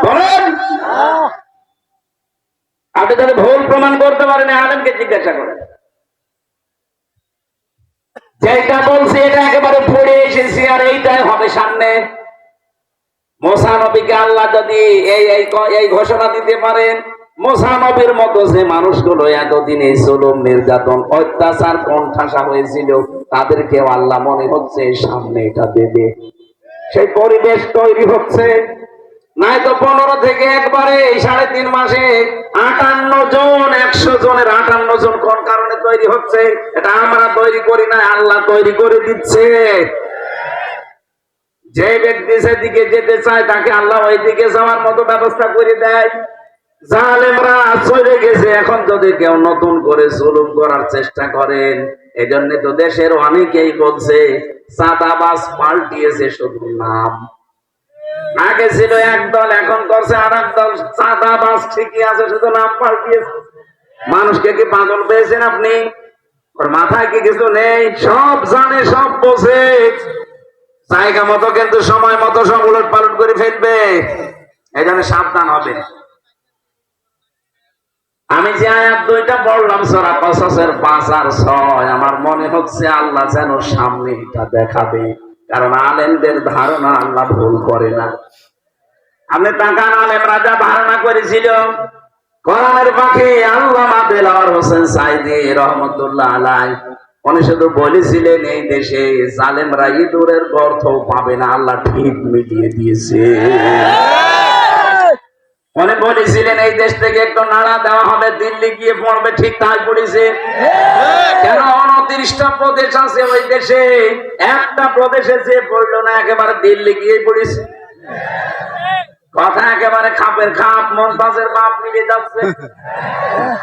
বলেন। আপনি যদি ভুল প্রমাণ করতে পারেন আলেমকে জিজ্ঞাসা করেন। যেটা বলছি এটা একেবারে পড়ে এসেছি, আর এইটাই হবে সামনে। মুসা নবীকে আল্লাহ যদি এই ঘোষণা দিতে পারেন, মুসা নবীর মতো যে মানুষগুলো এতদিন এই জুলুম নির্যাতন অত্যাচার কোণঠাসা হয়েছিল, তাদেরকেও আল্লাহ মনে হচ্ছে সামনে এটা দেবে। সেই পরিবেশ তৈরি হচ্ছে। নাই তো 15 থেকে একবারে 3.5 মাসে 58 জন, 100 জনের 58 জন কোন কারণে তৈরি হচ্ছে? এটা আমরা তৈরি করি না, আল্লাহ তৈরি করে দিচ্ছে। যে ব্যক্তি সেদিকে যেতে চায় তাকে আল্লাহ ওই দিকে যাওয়ার মতো ব্যবস্থা করে দেয়। জালেমরা চলে গেছে, এখন যদি কেউ নতুন করে জুলুম করার চেষ্টা করেন, এজন্য তো দেশের অনেকেই বলছে চাঁদাবাজ পাল্টিয়েছে শুধু নাম। আগে ছিল একদল, এখন করছে আর একদল। চাঁদাবাজ ঠিকই আছে, শুধু নাম পাল্টিয়েছে। মানুষকে কি পাগল পেয়েছেন আপনি? ওর মাথায় কি কিছু নেই? সব জানে, সব বোঝে। জায়গা মতো কিন্তু সময় মতো সব উলট পালট করে ফেলবে। এই জন্য সাবধান হবে। আমি যে আয়াত 2টা পড়লাম সূরা কসসের 5 আর 6, আমার মনে হচ্ছে আল্লাহ যেন সামনে এটা দেখাবে। কারণ আলেমদের ধারণা আল্লাহ ভুল করে না। আপনি তাকান, আলেম রাজা ধারণা করেছিল কোরআনের পাখি আল্লামা দেলাওয়ার হোসেন সাইদি রহমতুল্লাহ আলাইহি, উনি শুধু বলেছিলেন এই দেশে জালেমরা ইঁদুরের গর্ত পাবে না, আল্লাহ ঠিক মিটিয়ে দিয়েছে। উনি বলেছিলেন এই দেশ থেকে একটু নাড়া দেওয়া হবে, দিল্লি গিয়ে পড়বে, ঠিক তাই পড়েছে। কেন 29টা প্রদেশ আছে ওই দেশে, একটা প্রদেশে যে পড়লো না, একেবারে দিল্লি গিয়ে পড়েছে। কথা একেবারে খাপের খাপ, মমতাজের বাপ মিলে যাচ্ছে।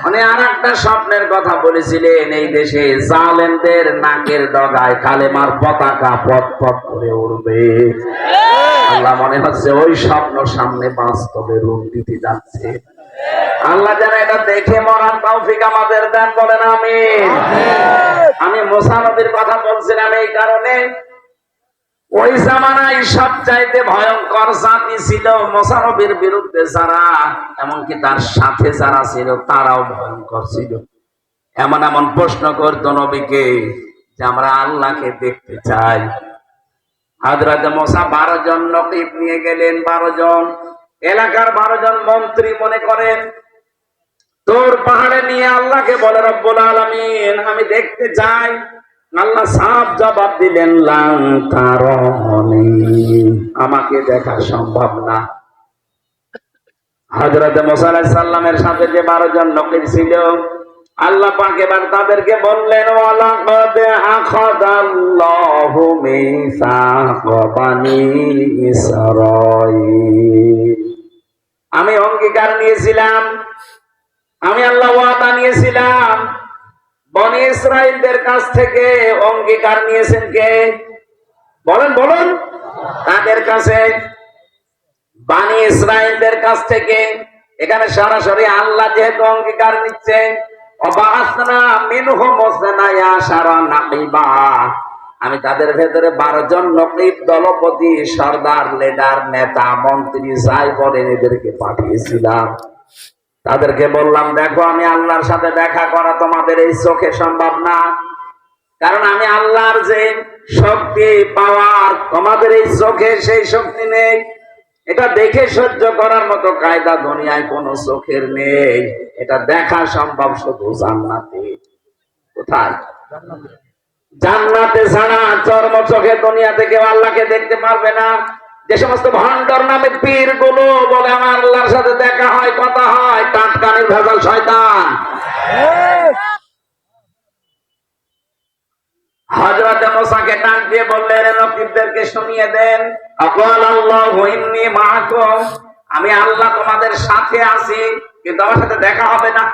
মানে আর একটা স্বপ্নের কথা বলেছিলেন, এই দেশে জালেমদের নাকের ডগায় কালেমার পতাকা পথ পথ করে উড়বে। আল্লাহ মনে হচ্ছে ওই স্বপ্ন সামনে বাস্তবে রূপ দিতে যাচ্ছে। আল্লাহ যেন এটা দেখে মরার তৌফিক আমাদের দেন, বলেন আমিন। আমি মুসা নবীর কথা বলছিলাম এই কারণে, ওই জামানায় সবচাইতে ভয়ঙ্কর জাতি ছিল মুসা নবীর বিরুদ্ধে যারা, এমনকি তার সাথে যারা ছিল তারাও ভয়ঙ্কর ছিল। এমন এমন প্রশ্ন করত নবীকে যে আমরা আল্লাহকে দেখতে চাই। হযরত মুসা 12 জন নকিব নিয়ে গেলেন, 12 জন এলাকার 12 জন মন্ত্রী মনে করেন তোর পাহাড়ে নিয়ে আল্লাহকে বলে রব্বুল আলামিন আমি দেখতে চাই। আল্লাহ সাফ জবাব দিলেন লান তারানি, আমাকে দেখা সম্ভব না। হযরত মুসা আলাইহিস সালামের সাথে যে 12 জন নকিব ছিল, আল্লাহ পাক এবার তাদেরকে বললেন ওয়ালাকাদ আখাযাল্লাহু মিসাকা বানি ইসরাঈল, আমি অঙ্গীকার নিয়েছিলাম, আমি আল্লাহ ওয়াদা নিয়েছিলাম। বনি ইসরাইলদের কাছ থেকে অঙ্গীকার নিয়েছেন কে? বলেন বলেন। তাদের কাছে, বনি ইসরাইলদের কাছ থেকে। এখানে সরাসরি আল্লাহ যেহেতু অঙ্গীকার নিচ্ছে, ওয়াবাসনা মিনহুম মুসনায়া শারা নাকিবা, আমি তাদের ভেতরে 12 জন নকিব, দলপতি, সর্দার, লিডার, নেতা, মন্ত্রী যাই বলেন এদেরকে পাঠিয়েছিলাম। তাদেরকে বললাম দেখো আমি আল্লাহর সাথে দেখা করা তোমাদের এই চোখে সম্ভব না, কারণ আমি আল্লাহর যে শক্তি পাওয়ার তোমাদের এই চোখে সেই শক্তি নেই। এটা দেখে সহ্য করার মতো কায়দা দুনিয়ায় কোন চোখের নেই। এটা দেখা সম্ভব শুধু জান্নাতে। কোথায়? জান্নাতে ছাড়া চর্ম চোখে দুনিয়াতে কেউ আল্লাহকে দেখতে পারবে না। যে সমস্ত ভণ্ডর নামে পীর গুলো বলে আমার আল্লাহর সাথে দেখা হয়, কথা হয়, টাটকানির ভেজাল শয়তান। হযরত মুসাকে ডাক দিয়ে বললেন নকিবদেরকে শুনিয়ে দেন, আকাল আল্লাহু ইন্নী মাআকুম, আমি আল্লাহ তোমাদের সাথে আছি, কিন্তু আমার সাথে দেখা হবে না।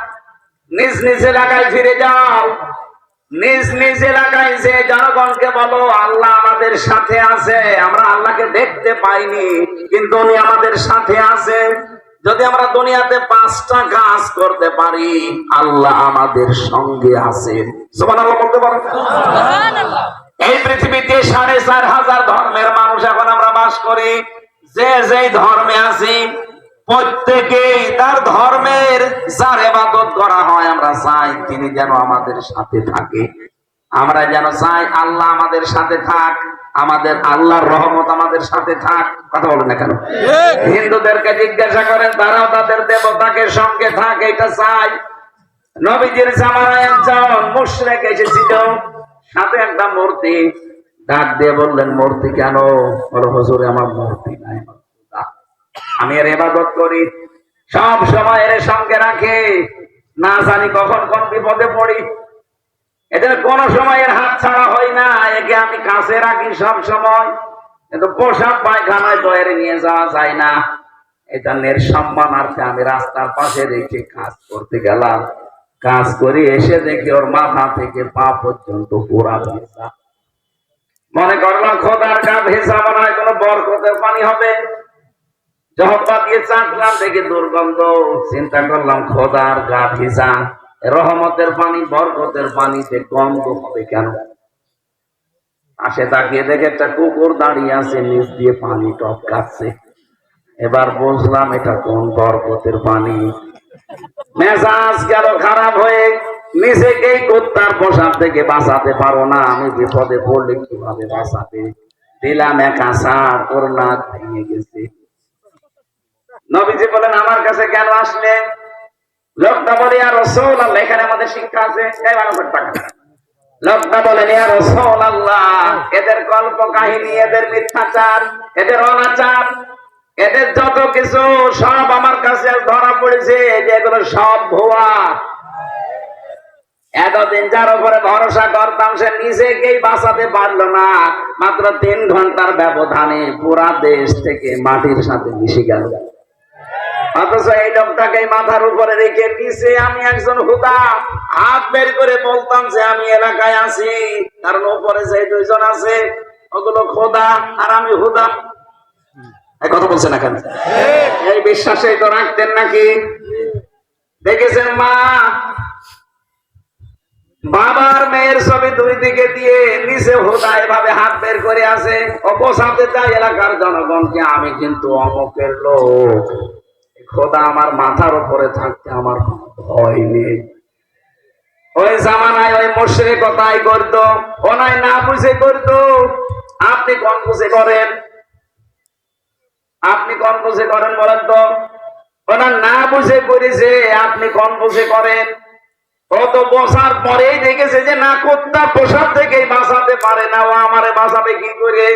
নিজ নিজ এলাকায় ফিরে যাও, নিজ নিজ এলাকায় যে জনগণকে বলো আল্লাহ আমাদের সাথে আছে, আমরা আল্লাহকে দেখতে পাইনি কিন্তু উনি আমাদের সাথে আছে। যদি আমরা দুনিয়াতে 5টা কাজ করতে পারি আল্লাহ আমাদের সঙ্গে আছেন। সুবহানাল্লাহ বলতে পারেন? সুবহানাল্লাহ। এই পৃথিবীতে 4,500 ধর্মের মানুষ এখন আমরা বাস করি। যে যেই ধর্মে আছি আছি প্রত্যেকেই তার ধর্মের যার ইবাদত করা হয় আমরা চাই তিনি যেন আমাদের সাথে থাকে, আমরা যেন চাই আল্লাহ আমাদের সাথে থাক, আমাদের আল্লাহর রহমত আমাদের সাথে থাক। কথা বলেন না কেন? হিন্দুদেরকে জিজ্ঞাসা করেন, তারাও তাদের দেবতাকে সঙ্গে থাক, এটা চাই। নবীজির জামানায় একজন মুশরিক এসেছিল, সাথে একটা মূর্তি, ডাক দিয়ে বললেন মূর্তি কেন? বলো হুজুর আমার মূর্তি নাই, আমি এর ইবাদত করি, সব সময় এর সঙ্গে রাখে, না জানি কখন কোন বিপদে পড়ি, এদের কোন সময় এর হাত ছাড়া হয় না, একে আমি কাছে রাখি সব সময়, কিন্তু পোশাক পায়খানায় তো এর নিয়ে যাওয়া যায় না। এটা নের সম্মানার্থে আমি রাস্তার পাশে রেখে কাজ করতে গেলাম, কাজ করে এসে দেখি ওর মাথা থেকে পা পর্যন্ত পুরা ভেজা। মনে করলাম খোদার গা ভেজা, মনে হয় কোনো বরকতের পানি হবে। জহব্বা দিয়ে চাটলাম, দেখি দুর্গন্ধ। চিন্তা করলাম খোদার গা ভেজা, রহমতের পানি বরকতের পানিতে গন্ধ হবে কেন? পাশে তাকিয়ে দেখে একটা কুকুর দাঁড়িয়ে আছে, নিচ দিয়ে পানি টপকাচ্ছে। এবার বুঝলাম এটা কোন বরকতের পানি। মেজাজ গেল খারাপ হয়ে, নিজেকেই কুত্তার পোশাক থেকে বাঁচাতে পারো না, আমি বিপদে পড়লে কিভাবে বাঁচাবে? দিলাম এক আছাড়, ওর নাক ভেঙে গেছে। নবীজি বলেন আমার কাছে কেন আসলে? লোকটা বলে ইয়া রাসূলুল্লাহ, এখানে আমাদের শিক্ষা আছে। এই মানুষের টাকা। লোকটা বলেন ইয়া রাসূলুল্লাহ, এদের কল্প কাহিনী, এদের মিথ্যাচার, এদের অনাচার, এদের যত কিছু সব আমার কাছে ধরা পড়েছে, যে এগুলো সব ভুয়া। এতদিন যার উপরে ভরসা করতাম সে নিজেকেই বাঁচাতে পারলো না, মাত্র 3 ঘন্টার ব্যবধানে পুরা দেশ থেকে মাটির সাথে মিশে গেল। অথচ এই লোকটাকে মাথার উপরে রেখে নিচে আমি একজন হুদা, হাত বের করে বলতাম যে আমি এলাকায় আছি, কারণ উপরে যে 2 জন আছে ওগুলো খোদা আর আমি হুদা। কথা বলছে না কেন? এই বিশ্বাসে তো রাখতেন নাকি? দেখেছেন মা বাবার মেয়ের ছবি 2 দিকে দিয়ে নিচে হুদা এভাবে হাত বের করে আছে, ও বোঝাতে চাই এলাকার জনগণকে আমি কিন্তু অমুকের লোক, খোদা আমার মাথার উপরে থাকতে আমার ভয় নেই। ওই জামানায় ওই মুশরিকতাই করতো, ওনায় না বুঝে করতো। আপনি কোন বুঝে করেন? আপনি কোন বুঝে করেন বলেন তো? ওনার না বুঝে করেছে, আপনি কোন বুঝে করেন? ও তো বসার পরেই দেখেছে যে না, কুত্তা পোশাক থেকেই বাঁচাতে পারে না, ও আমারে বাঁচাবে কি করে?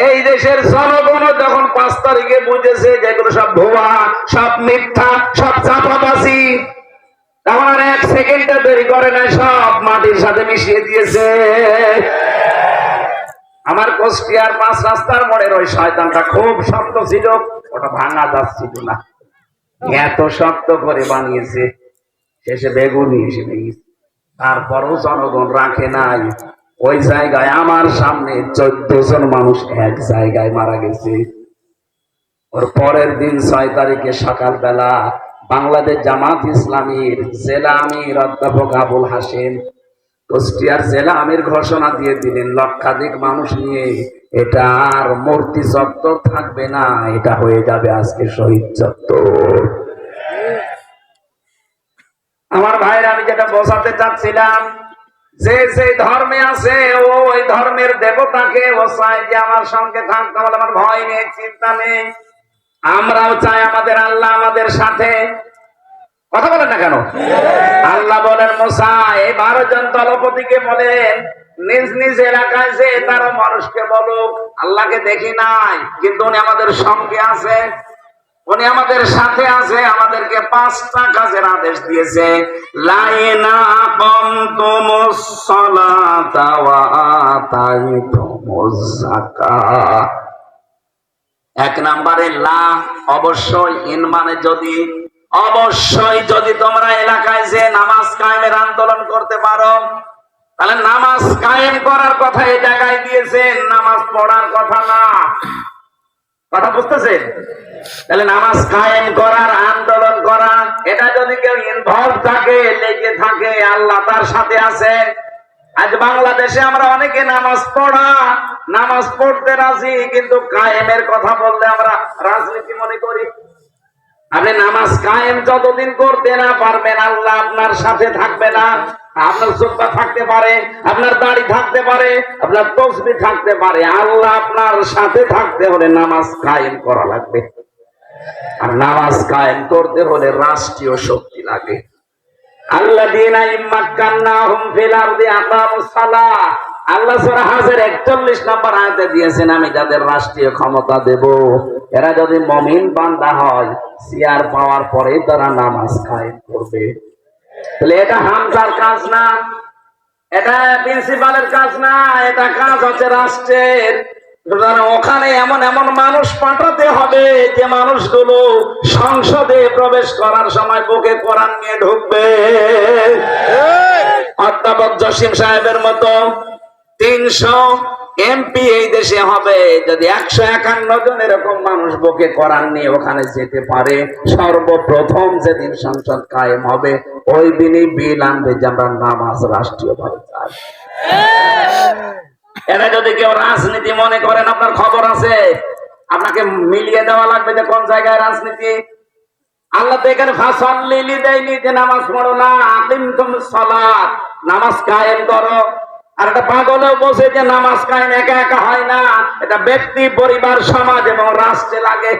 এই দেশের জনগণ যখন 5 তারিখে বুঝেছে যেগুলো সব ভুয়া, সব মিথ্যা, সব চাপাবাজি, তখন আর 1 সেকেন্ডে দেরি করে না, সব মাটির সাথে মিশিয়ে দিয়েছে। আমার কুষ্টিয়ার 5 রাস্তার মোড়ের ওই শয়তানটা খুব শক্ত ছিল, ওটা ভাঙা যাচ্ছিল না, এত শক্ত করে বানিয়েছে, শেষে বেগুনি এসে ভেঙেছে। তারপরও জনগণ রাখে নাই, ওই জায়গায় আমার সামনে 14 জন মানুষ এক জায়গায় মারা গেছে। ওর পরের দিন 6 তারিখে সকালবেলা বাংলাদেশ জামাত ইসলামীর জেলা আমির অধ্যাপক আবুল হাসেম কুষ্টিয়ার জেলা আমির ঘোষণা দিয়ে দিলেন, লক্ষাধিক মানুষ নিয়ে এটা আর মূর্তি চত্বর থাকবে না, এটা হয়ে যাবে আজকে শহীদ চত্বর। আমার ভাইরা, আমি যেটা বোঝাতে চাচ্ছিলাম, যে যে ধর্মে আছে ও ওই ধর্মের দেবতাকে ও চাই যে আমার সঙ্গে থাকতে, বলে আমার ভয় নেই, চিন্তা নেই। আমরাও চাই আমাদের আল্লাহ আমাদের সাথে। কথা বলেন না কেন? আল্লাহ বলেন মুসা এই 12 জন দলপতিকে বলেন নিজ নিজ এলাকায় যে তারা মানুষকে বলুক আল্লাহকে দেখি নাই, কিন্তু উনি আমাদের সঙ্গে আছে, উনি আমাদের সাথে আছে, আমাদেরকে 5টা কাজের আদেশ দিয়েছে। লাইনা কমতুমুস সালাতা ওয়া আতাইতুমুজ যাকাত। 1 নম্বরে লা, অবশ্যই, ইন মানে যদি, অবশ্যই যদি তোমরা এলাকায় যে নামাজ কায়েমের আন্দোলন করতে পারো, তাহলে নামাজ কায়েম করার কথা এই জায়গায় দিয়েছেন, নামাজ পড়ার কথা না। কথা বুঝতেছেন? তাহলে নামাজ কায়েম করার, আন্দোলন করা, এটা যদি কেউ ইনভলভ থাকে, লেগে থাকে, আল্লাহ তার সাথে আছে। আজ বাংলাদেশে আমরা অনেকে নামাজ পড়া, নামাজ পড়তে রাজি, কিন্তু কায়েমের কথা বললে আমরা রাজনীতি মনে করি। আপনি নামাজ কায়েম যতদিন করতে না পারবেন, আল্লাহ আপনার সাথে থাকবে না। আপনার জুব্বা থাকতে পারে, আপনার দাড়ি থাকতে পারে, আপনার তসবিহ থাকতে পারে, আল্লাহ আপনার সাথে থাকতে হলে নামাজ কায়েম করা লাগবে। আর নামাজ কায়েম করতে হলে রাষ্ট্রীয় শক্তি লাগে। আল্লাযীনা ইম্মাক্কান্নাহুম ফিল আরদি আকামুস সালাহ, আল্লাহ সূরা হাজের 41 নম্বর আয়াতে দিয়েছেন, আমি যাদের রাষ্ট্রীয় ক্ষমতা দেব, এরা যদি মুমিন বান্দা হয়, সিয়ার পাওয়ার পরে তারা নামাজ কায়েম করবে। তাহলে এটা হামজার কাজ না, এটা প্রিন্সিপালের কাজ না, এটা কাজ হচ্ছে রাষ্ট্রের। ওখানে এমন এমন মানুষ পাঠাতে হবে যে মানুষগুলো সংসদে প্রবেশ করার সময় বুকে কোরআন নিয়ে ঢুকবে। অধ্যাপক জসিম সাহেবের মতো 300 এমপি এই দেশে হবে যদি 151 জন এরকম মানুষ বুকে কোরআন নিয়ে ওখানে যেতে পারে। সর্বপ্রথম যেদিন সংসদ কায়েম হবে ওই দিনই বিল আনবে যে আমরা নামাজ রাষ্ট্রীয়ভাবে চাই। এটা যদি কেউ রাজনীতি মনে করেন, আপনার খবর আছে, আপনাকে মিলিয়ে দেওয়া লাগবে যে কোন জায়গায় রাজনীতি। আল্লাহ তো এখানে ফাসাল্লি দেয়নি যে নামাজ পড়ো না, আকিমতুস সালাত, নামাজ কায়েম করো। আর একটা পাগলেও বসে যে নামাজ কায়েম একা একা হয় না, এটা ব্যক্তি, পরিবার, সমাজ এবং রাষ্ট্রে লাগে।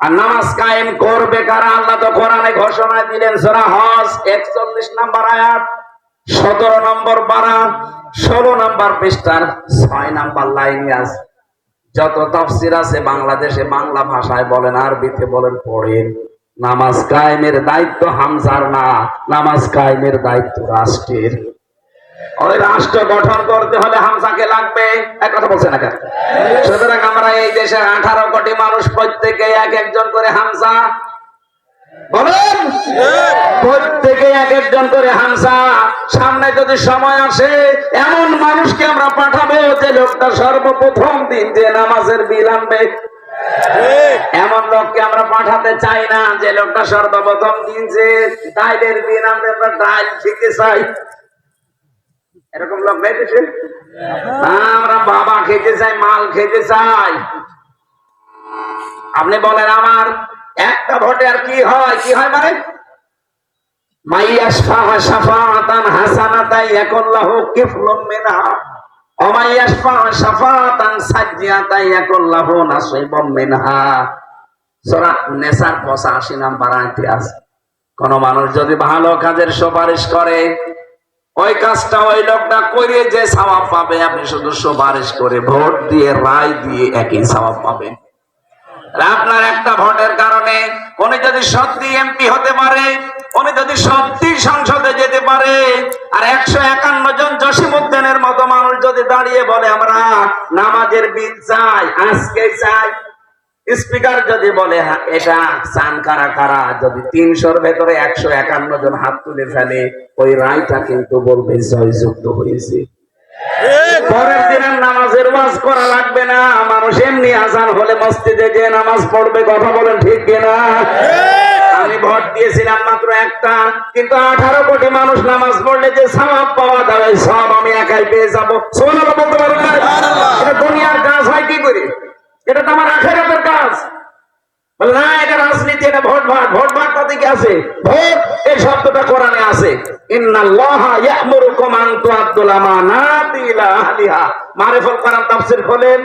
আর নামাজ কায়েম করবে কারা? আল্লাহ তো কোরআনে ঘোষণা দিলেন, সূরা হজ 41 নম্বর আয়াত, 17 নম্বর পারা, 16 নম্বর পৃষ্ঠার 6 নম্বর লাইনে আছে। যত তাফসীর আছে বাংলাদেশে, বাংলা ভাষায় বলেন, আরবিতে বলেন, পড়েন। নামাজ কায়েমের দায়িত্ব হামজার না, নামাজ কায়েমের দায়িত্ব রাষ্ট্রের। ওই রাষ্ট্র গঠন করতে হলে হামজাকে লাগবে। এক কথা বলছে না কেন? সুতরাং আমরা এই দেশের 18 কোটি মানুষ প্রত্যেকে এক একজন করে হামজা বলেন, প্রত্যেকে এক একজন করে হামজা। সামনে যদি সময় আসে এমন মানুষকে আমরা পাঠাবো যে লোকটা সর্বপ্রথম দিন যে নামাজের বিল আনবে। এমন লোককে আমরা পাঠাতে চাই না যে লোকটা সর্বপ্রথম দিন যে ডাইলের বিল আনবে, আমরা ডাইল খেতে চাই। এরকম লোক দেখেছে? আমরা বাবা খেতে চাই, মাল খেতে চাই। আপনি বলেন আমার একটা ভোটে আর কি হয়? কি হয় মানে মাইয়াশফা শাফাআতান হাসানাতান ইয়াকুল্লাহু কিফলুম মিনহা ওয়া মাইয়াশফা শাফাআতান সাজ্জিয়াতান ইয়াকুল্লাহু নাসিবুম মিনহা। সূরা নিসার 85 নম্বর আয়াতে আছে, কোন মানুষ যদি ভালো কাজের সুপারিশ করে, ওই কাজটা ওই লোকটা করে যে সওয়াব পাবে, আপনি শুধু সুপারিশ করে ভোট দিয়ে রায় দিয়ে একই সওয়াব পাবেন। আপনার একটা ভোটের কারণে উনি যদি সত্যি এমপি হতে পারে, উনি যদি সত্যি সংসদে যেতে পারে, আর 151 জন জসিমউদ্দিনের মতো মানুষ যদি দাঁড়িয়ে বলে আমরা নামাজের বিল চাই, আজকে চাই, স্পিকার যদি বলে এটা চান কারা কারা, যদি 300-র ভেতরে 151 জন হাত তুলে ফেলে, ওই রায়টা কিন্তু বলবে জয়যুক্ত হয়েছে। পরের দিনের নামাজের ওয়াজ করা লাগবে না, মানুষ এমনি আজান হলে মসজিদে যে নামাজ পড়বে। কথা বলেন ঠিক কিনা? আমি ভোট দিয়েছিলাম মাত্র একটা, কিন্তু 18 কোটি মানুষ নামাজ পড়লে যে সওয়াব পাওয়া যাবে, সব আমি একাই পেয়ে যাবো। সুবহানাল্লাহ বলতে পারেন না? এটা দুনিয়ার কাজ হয় কি করে? এটা তো আমার আখিরাতের কাজ। না, এটা রাজনীতি, এটা ভোট ভাগ। ভোট ভাগ কত কি আছে? ভোট এই শব্দটা কোরআনে আছে, ইন্নাল্লাহা ইয়া'মুরুকুম আন তু'আদ্দুল আমানাতি ইলা আহলিহা। মারিফুল কোরআন তাফসীর খোলেন,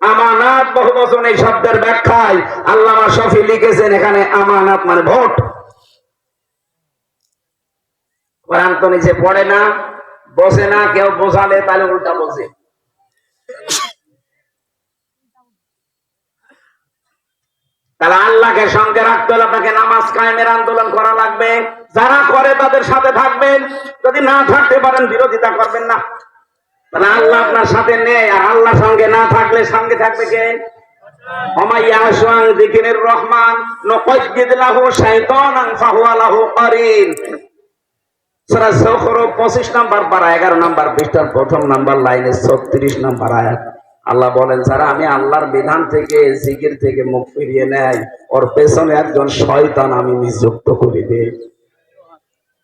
আমানাত বহুবচন এই শব্দের ব্যাখ্যায় আল্লামা শফি লিখেছেন, এখানে আমানাত মানে ভোট। কোরআন তো নিজে পড়ে না, বসে না, কেউ বোঝালে তাহলে উল্টা বোঝে। তাহলে আল্লাহকে সঙ্গে রাখতে হলে আপনাকে নামাজ কায়েমের আন্দোলন করা লাগবে। যারা করে তাদের সাথে থাকবেন, যদি না থাকতে পারেন বিরোধিতা করবেন না। তাহলে আল্লাহ আপনার সাথে নেই, আর আল্লাহ সঙ্গে না থাকলে সঙ্গে থাকবে কে? যিকিরির রহমান নুকাইয়িদ লাহু শাইতানান ফাহুয়া লাহু কারিন। সূরা যুখরুফ 25 নম্বর পারা 11 নম্বর পৃষ্ঠার প্রথম নম্বর লাইনে 36 নম্বর আয়াত। আল্লাহ বলেন, যারা আমি আল্লাহর বিধান থেকে, জিকির থেকে মুখ ফিরিয়ে নেয়, ওর পেছনে একজন শয়তান আমি নিযুক্ত করে দেই।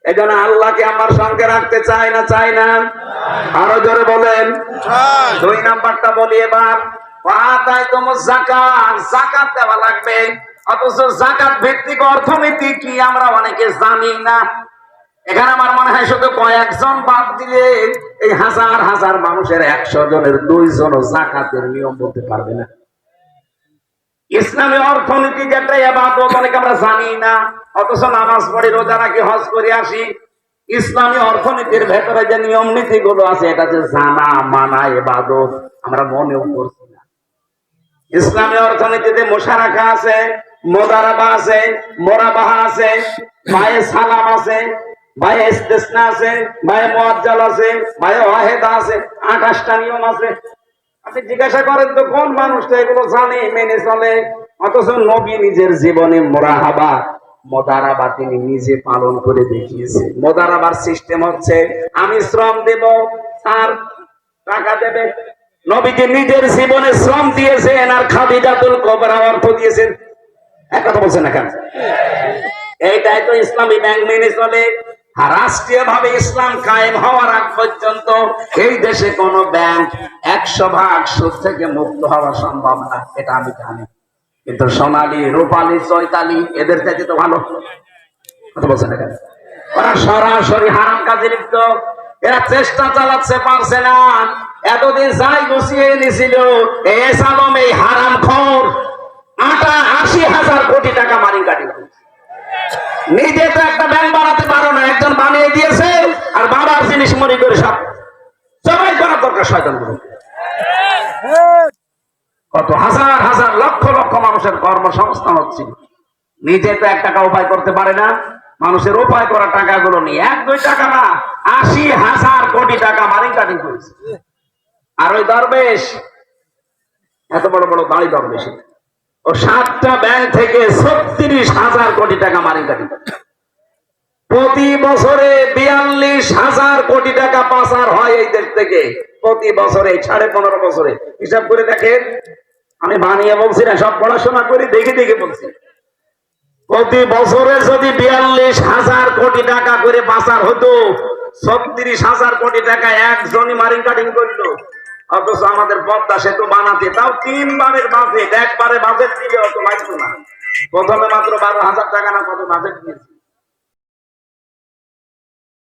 এজন্য আল্লাহকে আমার সঙ্গে রাখতে চাই না? চাই না? আরো জোরে বলেন। 2 নাম্বারটা বলি এবার, যাকাত, যাকাত দেওয়া লাগবে। অথচ জাকাত ভিত্তিক অর্থনীতি কি আমরা অনেকে জানি না। এখানে আমার মনে হয় শুধু কয়েকজন বাদ দিলে এই হাজার হাজার মানুষের 100 জনের 2 জনও জাকাতের নিয়ম বলতে পারবে না। ইসলামী অর্থনীতি যেটা ইবাদত অনেকে আমরা জানি না, অথচ নামাজ পড়ি, রোজা রাখি, হজ করে আসি। ইসলামী অর্থনীতির ভেতরে যে নিয়ম নীতি গুলো আছে এটা যে জানা মানা ইবাদত আমরা মনেও করছি না। ইসলামী অর্থনীতিতে মুশারাকা আছে, মুদারাবা আছে, মুরাবাহা আছে, বায়ে সালাম আছে, বায়ে ইস্তিসনা আছে, বায়ে মুআজ্জাল আছে, বায়ে ওয়াহিদা আছে, 28টা নিয়ম আছে। আপনি জিজ্ঞাসা করেন তো কোন মানুষটা এগুলো জানে মেনে চলে? অথচ নবী নিজের জীবনে মুরাহাবা মুদারাবা তিনি নিজে পালন করে দেখিয়েছে। মুদারাবার সিস্টেম হচ্ছে আমি শ্রম দেব, আর টাকা দেবে। নবীজি নিজের জীবনে শ্রম দিয়েছেন আর খাদিজাতুল কুবরা অর্থ দিয়েছেন। এক কথা বলছেন না কেন? এইটাই তো ইসলামী ব্যাংক মেনে চলে। আর রাষ্ট্রীয় ভাবে ইসলাম কায়েম হওয়ার আগ পর্যন্ত এই দেশে কোন ব্যাংক 100% সুদ থেকে মুক্ত হওয়া সম্ভব না, এটা আমি জানি। কিন্তু সোনালী, রূপালী, চৈতালি এদের থেকে তো ভালো। কথা বলছেন না কেন? ওরা সরাসরি হারাম কাজে লিপ্ত। এরা চেষ্টা চালাচ্ছে, পারছে না। এতদিন যাই গুছিয়ে এনেছিল এই সালম, এই হারামখোর 80,000 কোটি টাকা মারি কাটি। নিজে তো একটা ব্যাংক বানাতে পারো না, একজন বানিয়ে দিয়েছে আর বাবার জিনিস মনে করে সব সবাই করার দরকার শয়তানগুলো। কত হাজার হাজার লক্ষ লক্ষ মানুষের কর্মসংস্থান হচ্ছে, নিজে তো 1 টাকা উপায় করতে পারে না। মানুষের উপায় করা টাকাগুলো নিয়ে 1-2 টাকা না 80,000 কোটি টাকা মারি কাটি করেছে। আর ওই দরবেশ, এত বড় বড় দাড়ি দরবেশ, ও 7টা ব্যাংক থেকে 36,000 কোটি টাকা মারি কাটি। প্রতি বছরে 42,000 কোটি টাকা পাচার হয় এই দেশ থেকে। প্রতি বছরে 15.5 বছরে হিসাব করে দেখেন। আমি বানিয়ে বলছি না, সব পড়াশোনা করে দেখে দেখে বলছি। প্রতি বছরে যদি 42,000 কোটি টাকা করে পাচার হতো, 36,000 কোটি টাকা একজনই মারিং কাটিং করলো। অথচ আমাদের পদ্মা সেতু বানাতে তাও 3 বারের বাজেট, একবারে বাজেট দিলে অত লাগতো না। প্রথমে মাত্র 12,000 টাকা না কত বাজেট দিয়েছে।